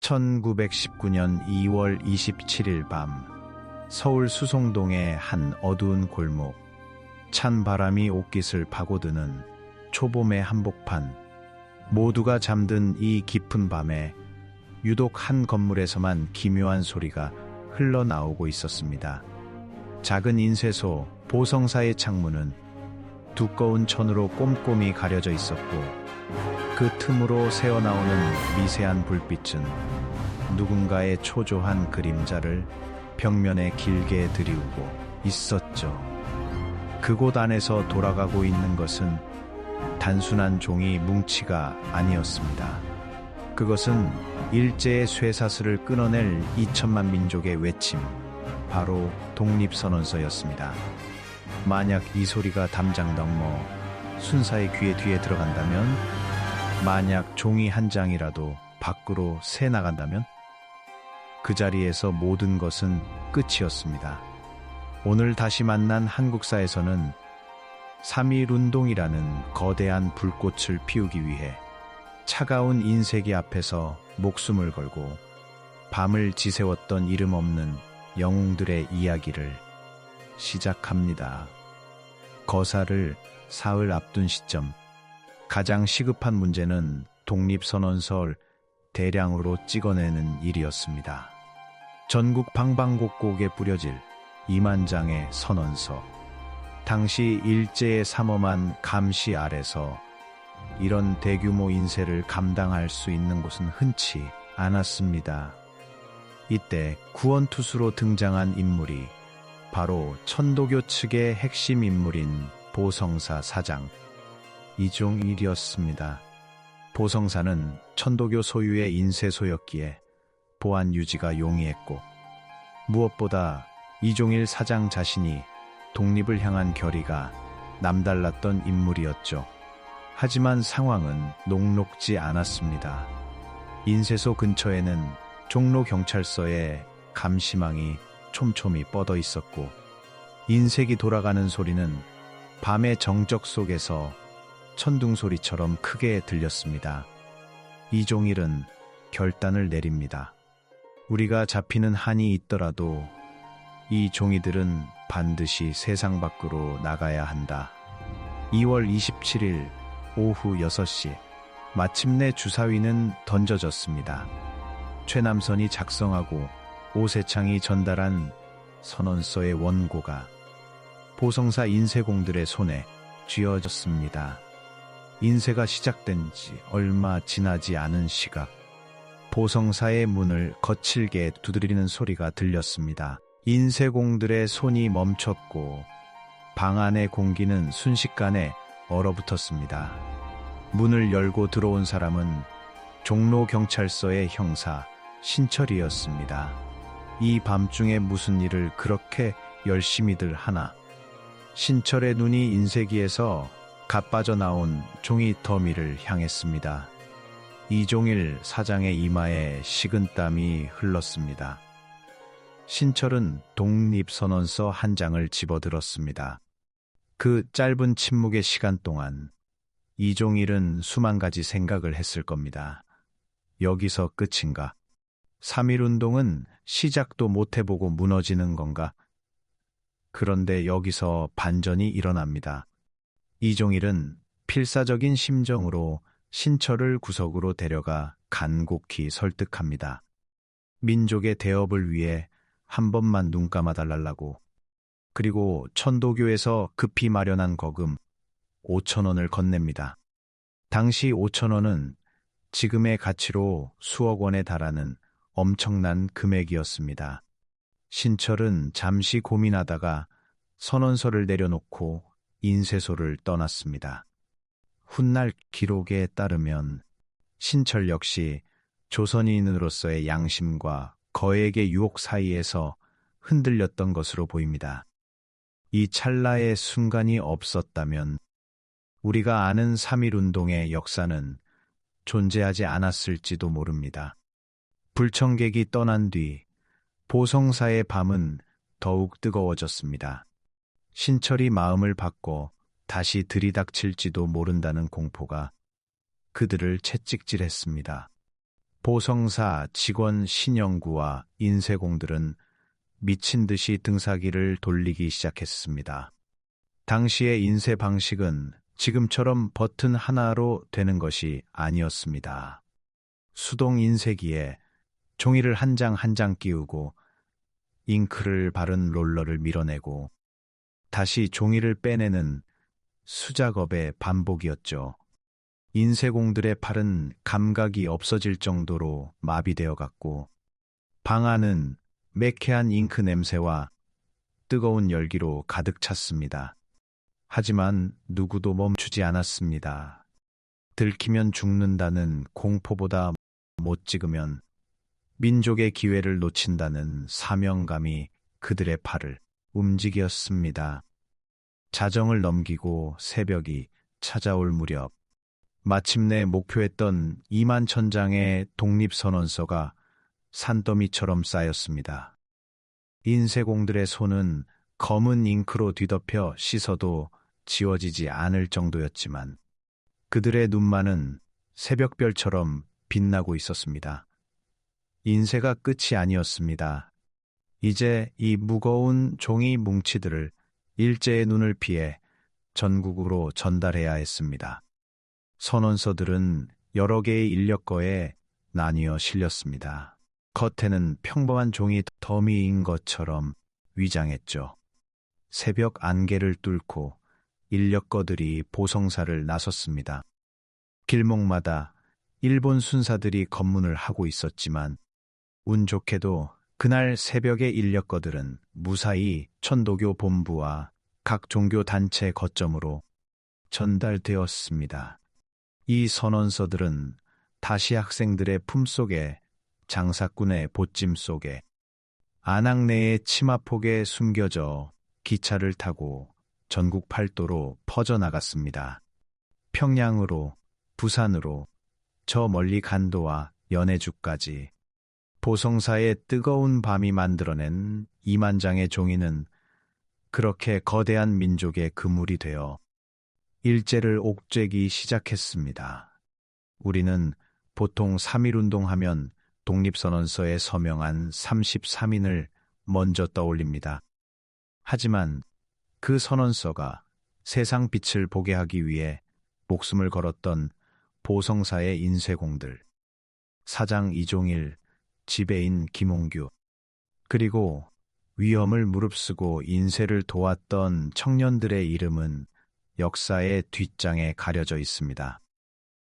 1919년 2월 27일 밤 서울 수송동의 한 어두운 골목, 찬 바람이 옷깃을 파고드는 초봄의 한복판, 모두가 잠든 이 깊은 밤에 유독 한 건물에서만 기묘한 소리가 흘러나오고 있었습니다. 작은 인쇄소 보성사의 창문은 두꺼운 천으로 꼼꼼히 가려져 있었고, 그 틈으로 새어나오는 미세한 불빛은 누군가의 초조한 그림자를 벽면에 길게 드리우고 있었죠. 그곳 안에서 돌아가고 있는 것은 단순한 종이 뭉치가 아니었습니다. 그것은 일제의 쇠사슬을 끊어낼 2천만 민족의 외침, 바로 독립선언서였습니다. 만약 이 소리가 담장 넘어 순사의 귀에 뒤에 들어간다면, 만약 종이 한 장이라도 밖으로 새 나간다면, 그 자리에서 모든 것은 끝이었습니다. 오늘 다시 만난 한국사에서는 3.1운동이라는 거대한 불꽃을 피우기 위해 차가운 인쇄기 앞에서 목숨을 걸고 밤을 지새웠던 이름 없는 영웅들의 이야기를 시작합니다. 거사를 사흘 앞둔 시점, 가장 시급한 문제는 독립선언서를 대량으로 찍어내는 일이었습니다. 전국 방방곡곡에 뿌려질 2만 장의 선언서. 당시 일제의 삼엄한 감시 아래서 이런 대규모 인쇄를 감당할 수 있는 곳은 흔치 않았습니다. 이때 구원투수로 등장한 인물이 바로 천도교 측의 핵심 인물인 보성사 사장 이종일이었습니다. 보성사는 천도교 소유의 인쇄소였기에 보안 유지가 용이했고, 무엇보다 이종일 사장 자신이 독립을 향한 결의가 남달랐던 인물이었죠. 하지만 상황은 녹록지 않았습니다. 인쇄소 근처에는 종로경찰서의 감시망이 촘촘히 뻗어 있었고, 인쇄기 돌아가는 소리는 밤의 정적 속에서 천둥소리처럼 크게 들렸습니다. 이종일은 결단을 내립니다. 우리가 잡히는 한이 있더라도 이 종이들은 반드시 세상 밖으로 나가야 한다. 2월 27일 오후 6시, 마침내 주사위는 던져졌습니다. 최남선이 작성하고 오세창이 전달한 선언서의 원고가 보성사 인쇄공들의 손에 쥐어졌습니다. 인쇄가 시작된 지 얼마 지나지 않은 시각, 보성사의 문을 거칠게 두드리는 소리가 들렸습니다. 인쇄공들의 손이 멈췄고 방 안의 공기는 순식간에 얼어붙었습니다. 문을 열고 들어온 사람은 종로경찰서의 형사 신철이었습니다. 이 밤중에 무슨 일을 그렇게 열심히들 하나. 신철의 눈이 인쇄기에서 갓빠져 나온 종이 더미를 향했습니다. 이종일 사장의 이마에 식은땀이 흘렀습니다. 신철은 독립선언서 한 장을 집어들었습니다. 그 짧은 침묵의 시간 동안 이종일은 수만 가지 생각을 했을 겁니다. 여기서 끝인가? 3.1운동은 시작도 못 해보고 무너지는 건가? 그런데 여기서 반전이 일어납니다. 이종일은 필사적인 심정으로 신철을 구석으로 데려가 간곡히 설득합니다. 민족의 대업을 위해 한 번만 눈 감아달라고. 그리고 천도교에서 급히 마련한 거금 5,000원을 건넵니다. 당시 5,000원은 지금의 가치로 수억 원에 달하는 엄청난 금액이었습니다. 신철은 잠시 고민하다가 선언서를 내려놓고 인쇄소를 떠났습니다. 훗날 기록에 따르면 신철 역시 조선인으로서의 양심과 거액의 유혹 사이에서 흔들렸던 것으로 보입니다. 이 찰나의 순간이 없었다면 우리가 아는 3.1운동의 역사는 존재하지 않았을지도 모릅니다. 불청객이 떠난 뒤 보성사의 밤은 더욱 뜨거워졌습니다. 신철이 마음을 바꿔 다시 들이닥칠지도 모른다는 공포가 그들을 채찍질했습니다. 보성사 직원 신영구와 인쇄공들은 미친 듯이 등사기를 돌리기 시작했습니다. 당시의 인쇄 방식은 지금처럼 버튼 하나로 되는 것이 아니었습니다. 수동 인쇄기에 종이를 한 장 한 장 끼우고 잉크를 바른 롤러를 밀어내고 다시 종이를 빼내는 수작업의 반복이었죠. 인쇄공들의 팔은 감각이 없어질 정도로 마비되어 갔고 방 안은 매캐한 잉크 냄새와 뜨거운 열기로 가득 찼습니다. 하지만 누구도 멈추지 않았습니다. 들키면 죽는다는 공포보다 못 찍으면 민족의 기회를 놓친다는 사명감이 그들의 팔을 움직였습니다. 자정을 넘기고 새벽이 찾아올 무렵 마침내 목표했던 2만 천장의 독립선언서가 산더미처럼 쌓였습니다. 인쇄공들의 손은 검은 잉크로 뒤덮여 씻어도 지워지지 않을 정도였지만 그들의 눈만은 새벽별처럼 빛나고 있었습니다. 인쇄가 끝이 아니었습니다. 이제 이 무거운 종이 뭉치들을 일제의 눈을 피해 전국으로 전달해야 했습니다. 선언서들은 여러 개의 인력거에 나뉘어 실렸습니다. 겉에는 평범한 종이 더미인 것처럼 위장했죠. 새벽 안개를 뚫고 인력거들이 보성사를 나섰습니다. 길목마다 일본 순사들이 검문을 하고 있었지만 운 좋게도 그날 새벽의 인력거들은 무사히 천도교 본부와 각 종교 단체 거점으로 전달되었습니다. 이 선언서들은 다시 학생들의 품속에 장사꾼의 보찜 속에 안악내의 치마폭에 숨겨져 기차를 타고 전국 팔도로 퍼져나갔습니다. 평양으로, 부산으로, 저 멀리 간도와 연해주까지 보성사의 뜨거운 밤이 만들어낸 2만 장의 종이는 그렇게 거대한 민족의 그물이 되어 일제를 옥죄기 시작했습니다. 우리는 보통 3.1운동하면 독립선언서에 서명한 33인을 먼저 떠올립니다. 하지만 그 선언서가 세상 빛을 보게 하기 위해 목숨을 걸었던 보성사의 인쇄공들, 사장 이종일, 지배인 김홍규, 그리고 위험을 무릅쓰고 인쇄를 도왔던 청년들의 이름은 역사의 뒷장에 가려져 있습니다.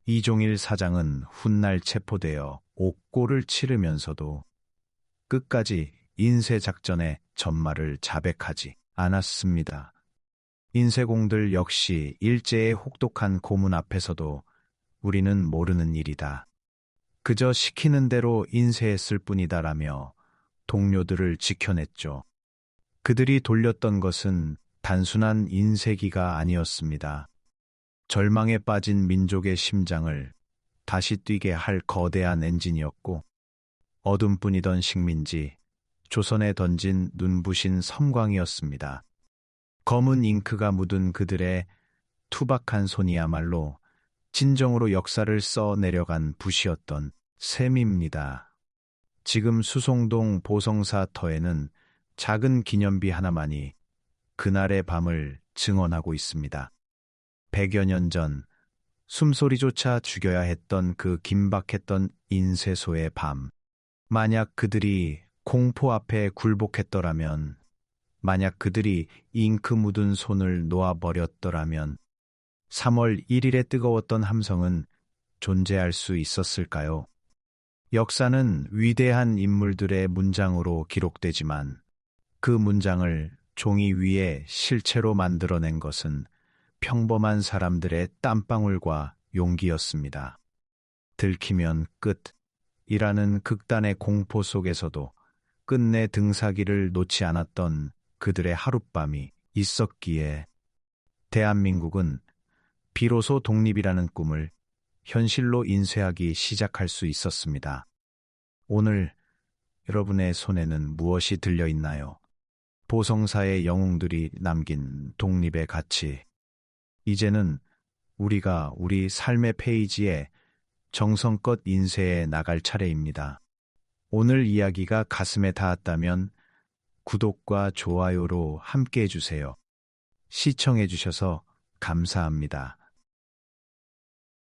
이종일 사장은 훗날 체포되어 옥고를 치르면서도 끝까지 인쇄작전의 전말을 자백하지 않았습니다. 인쇄공들 역시 일제의 혹독한 고문 앞에서도 우리는 모르는 일이다. 그저 시키는 대로 인쇄했을 뿐이다라며 동료들을 지켜냈죠. 그들이 돌렸던 것은 단순한 인쇄기가 아니었습니다. 절망에 빠진 민족의 심장을 다시 뛰게 할 거대한 엔진이었고 어둠뿐이던 식민지, 조선에 던진 눈부신 섬광이었습니다. 검은 잉크가 묻은 그들의 투박한 손이야말로 진정으로 역사를 써내려간 붓이었던 셈입니다. 지금 수송동 보성사터에는 작은 기념비 하나만이 그날의 밤을 증언하고 있습니다. 100여 년 전 숨소리조차 죽여야 했던 그 긴박했던 인쇄소의 밤. 만약 그들이 공포 앞에 굴복했더라면, 만약 그들이 잉크 묻은 손을 놓아버렸더라면 3월 1일에 뜨거웠던 함성은 존재할 수 있었을까요? 역사는 위대한 인물들의 문장으로 기록되지만 그 문장을 종이 위에 실체로 만들어낸 것은 평범한 사람들의 땀방울과 용기였습니다. 들키면 끝이라는 극단의 공포 속에서도 끝내 등사기를 놓지 않았던 그들의 하룻밤이 있었기에 대한민국은 비로소 독립이라는 꿈을 현실로 인쇄하기 시작할 수 있었습니다. 오늘 여러분의 손에는 무엇이 들려 있나요? 보성사의 영웅들이 남긴 독립의 가치. 이제는 우리가 우리 삶의 페이지에 정성껏 인쇄해 나갈 차례입니다. 오늘 이야기가 가슴에 닿았다면 구독과 좋아요로 함께 해주세요. 시청해주셔서 감사합니다.